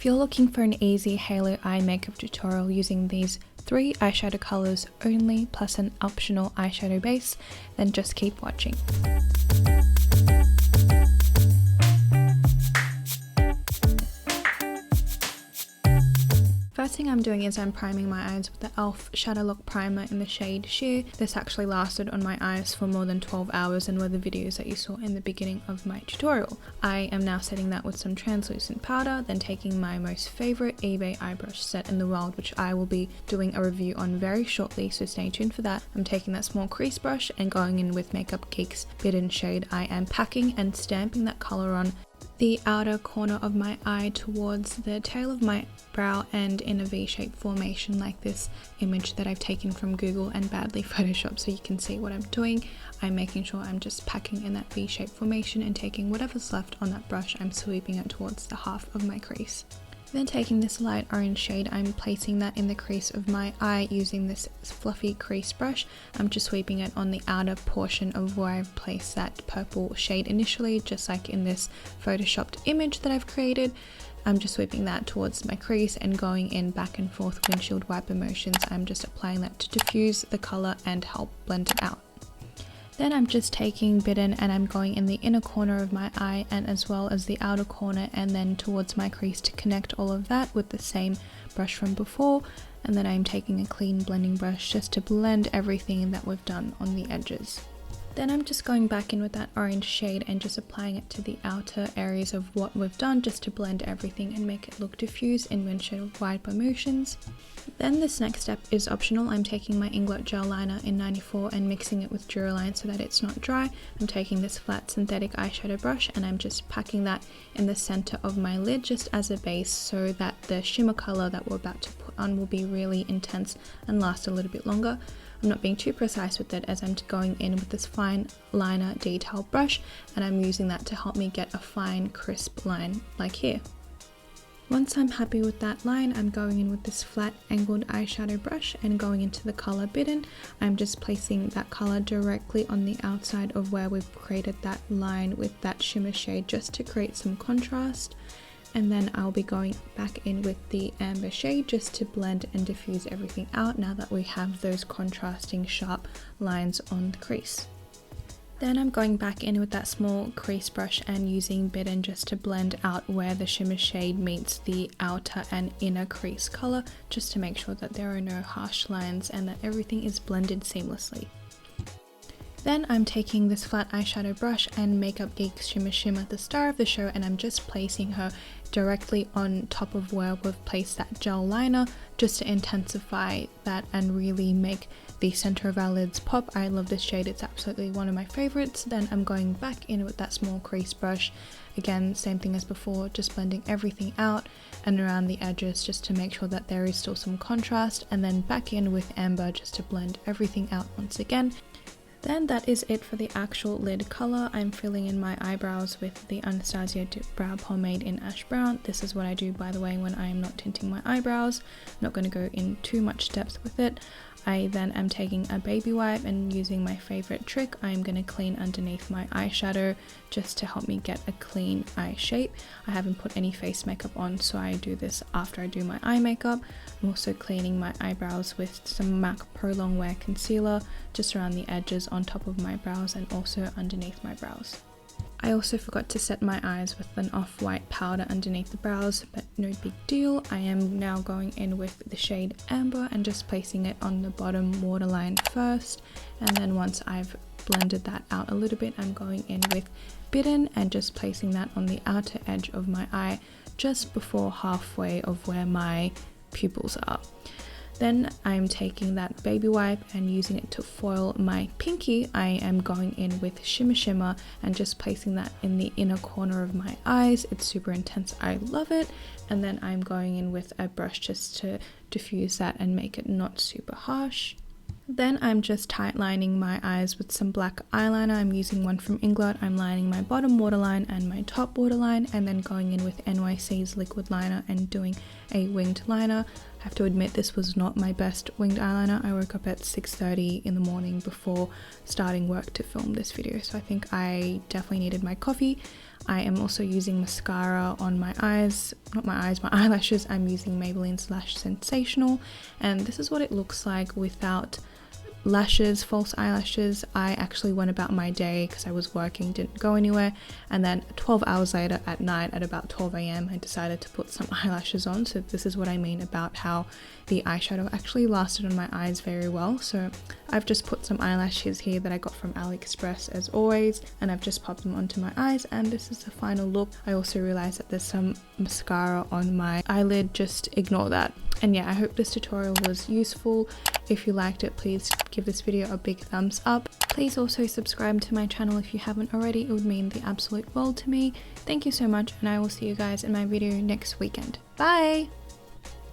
If you're looking for an easy halo eye makeup tutorial using these 3 eyeshadow colors only plus an optional eyeshadow base, then just keep watching. First thing I'm doing is I'm priming my eyes with the e.l.f. Shadow Lock Primer in the shade Sheer. This actually lasted on my eyes for more than 12 hours and were the videos that you saw in the beginning of my tutorial. I am now setting that with some translucent powder, then taking my most favorite eBay eye brush set in the world, which I will be doing a review on very shortly, so stay tuned for that. I'm taking that small crease brush and going in with Makeup Geek's Bitten shade. I am packing and stamping that color on the outer corner of my eye towards the tail of my brow and in a V-shaped formation like this image that I've taken from Google and badly photoshopped so you can see what I'm doing. I'm making sure I'm just packing in that V-shaped formation and taking whatever's left on that brush, I'm sweeping it towards the half of my crease. Then taking this light orange shade, I'm placing that in the crease of my eye using this fluffy crease brush. I'm just sweeping it on the outer portion of where I've placed that purple shade initially, just like in this photoshopped image that I've created. I'm just sweeping that towards my crease and going in back and forth windshield wiper motions. I'm just applying that to diffuse the color and help blend it out. Then I'm just taking Bitten and I'm going in the inner corner of my eye and as well as the outer corner and then towards my crease to connect all of that with the same brush from before. And then I'm taking a clean blending brush just to blend everything that we've done on the edges. Then I'm just going back in with that orange shade and just applying it to the outer areas of what we've done just to blend everything and make it look diffuse in windshield wiper motions. Then this next step is optional. I'm taking my Inglot gel liner in 94 and mixing it with duraline so that it's not dry. I'm taking this flat synthetic eyeshadow brush and I'm just packing that in the center of my lid just as a base so that the shimmer color that we're about to put on will be really intense and last a little bit longer. I'm not being too precise with it as I'm going in with this fine liner detail brush and I'm using that to help me get a fine crisp line like here. Once I'm happy with that line, I'm going in with this flat angled eyeshadow brush and going into the color Bitten. I'm just placing that color directly on the outside of where we've created that line with that shimmer shade just to create some contrast. And then I'll be going back in with the amber shade just to blend and diffuse everything out now that we have those contrasting sharp lines on the crease. Then I'm going back in with that small crease brush and using Bitten just to blend out where the shimmer shade meets the outer and inner crease color, just to make sure that there are no harsh lines and that everything is blended seamlessly. Then I'm taking this flat eyeshadow brush and Makeup Geek's Shimma Shimma, the star of the show, and I'm just placing her directly on top of where we've placed that gel liner just to intensify that and really make the center of our lids pop. I love this shade, it's absolutely one of my favorites. Then I'm going back in with that small crease brush. Again, same thing as before, just blending everything out and around the edges just to make sure that there is still some contrast, and then back in with amber just to blend everything out once again. Then that is it for the actual lid color. I'm filling in my eyebrows with the Anastasia Brow Pomade in Ash Brown. This is what I do, by the way, when I am not tinting my eyebrows. I'm not going to go in too much depth with it. I then am taking a baby wipe and using my favorite trick, I'm going to clean underneath my eyeshadow just to help me get a clean eye shape. I haven't put any face makeup on, so I do this after I do my eye makeup. I'm also cleaning my eyebrows with some MAC Pro Longwear concealer just around the edges on top of my brows and also underneath my brows. I also forgot to set my eyes with an off-white powder underneath the brows, but no big deal. I am now going in with the shade Amber and just placing it on the bottom waterline first, and then once I've blended that out a little bit, I'm going in with Bitten and just placing that on the outer edge of my eye just before halfway of where my pupils are. Then I'm taking that baby wipe and using it to foil my pinky. I am going in with Shimma Shimma and just placing that in the inner corner of my eyes. It's super intense, I love it. And then I'm going in with a brush just to diffuse that and make it not super harsh. Then I'm just tight lining my eyes with some black eyeliner. I'm using one from Inglot. I'm lining my bottom waterline and my top waterline, and then going in with NYC's liquid liner and doing a winged liner. I have to admit, this was not my best winged eyeliner. I woke up at 6:30 in the morning before starting work to film this video, so I think I definitely needed my coffee. I am also using mascara on my eyes, not my eyes, my eyelashes. I'm using Maybelline's Lash Sensational, and this is what it looks like without lashes, false eyelashes. I actually went about my day because I was working, didn't go anywhere, and then 12 hours later at night at about 12 a.m. I decided to put some eyelashes on. So this is what I mean about how the eyeshadow actually lasted on my eyes very well. So I've just put some eyelashes here that I got from AliExpress as always, and I've just popped them onto my eyes, and this is the final look. I also realized that there's some mascara on my eyelid, just ignore that. And yeah, I hope this tutorial was useful. If you liked it, please give this video a big thumbs up. Please also subscribe to my channel if you haven't already. It would mean the absolute world to me. Thank you so much, and I will see you guys in my video next weekend. Bye!